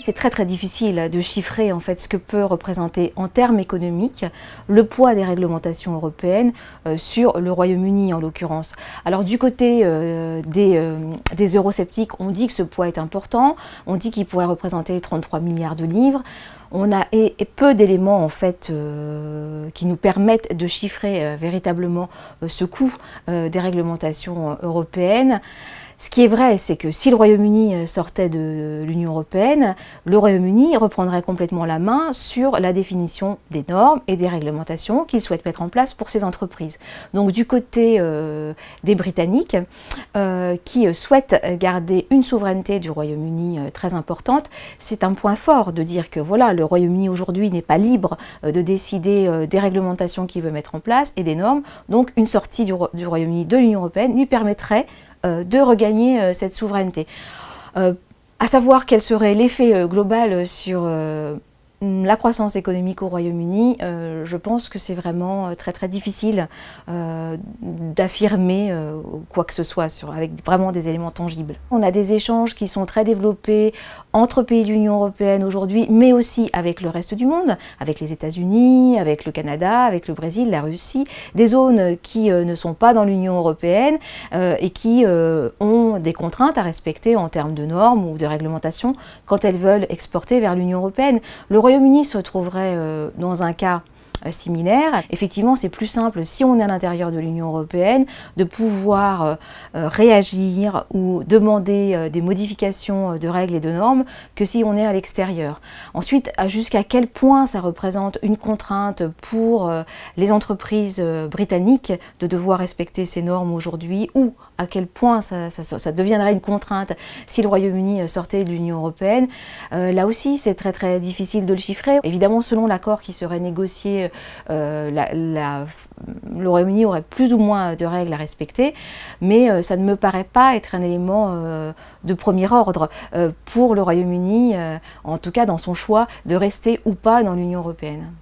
C'est très difficile de chiffrer en fait ce que peut représenter en termes économiques le poids des réglementations européennes sur le Royaume-Uni en l'occurrence. Alors du côté des eurosceptiques, on dit que ce poids est important, on dit qu'il pourrait représenter 33 milliards de livres. On a peu d'éléments en fait qui nous permettent de chiffrer véritablement ce coût des réglementations européennes. Ce qui est vrai, c'est que si le Royaume-Uni sortait de l'Union européenne, le Royaume-Uni reprendrait complètement la main sur la définition des normes et des réglementations qu'il souhaite mettre en place pour ses entreprises. Donc du côté des Britanniques, qui souhaitent garder une souveraineté du Royaume-Uni très importante, c'est un point fort de dire que voilà, le Royaume-Uni aujourd'hui n'est pas libre de décider des réglementations qu'il veut mettre en place et des normes. Donc une sortie du Royaume-Uni de l'Union européenne lui permettrait de regagner cette souveraineté. À savoir quel serait l'effet global sur la croissance économique au Royaume-Uni, je pense que c'est vraiment très difficile d'affirmer quoi que ce soit avec vraiment des éléments tangibles. On a des échanges qui sont très développés entre pays de l'Union européenne aujourd'hui, mais aussi avec le reste du monde, avec les États-Unis, avec le Canada, avec le Brésil, la Russie, des zones qui ne sont pas dans l'Union européenne et qui ont des contraintes à respecter en termes de normes ou de réglementation quand elles veulent exporter vers l'Union européenne. Le Royaume-Uni se retrouverait dans un cas similaire. Effectivement, c'est plus simple si on est à l'intérieur de l'Union européenne de pouvoir réagir ou demander des modifications de règles et de normes que si on est à l'extérieur. Ensuite, jusqu'à quel point ça représente une contrainte pour les entreprises britanniques de devoir respecter ces normes aujourd'hui, ou à quel point ça deviendrait une contrainte si le Royaume-Uni sortait de l'Union européenne. Là aussi, c'est très difficile de le chiffrer. Évidemment, selon l'accord qui serait négocié, le Royaume-Uni aurait plus ou moins de règles à respecter, mais ça ne me paraît pas être un élément de premier ordre pour le Royaume-Uni, en tout cas dans son choix de rester ou pas dans l'Union européenne.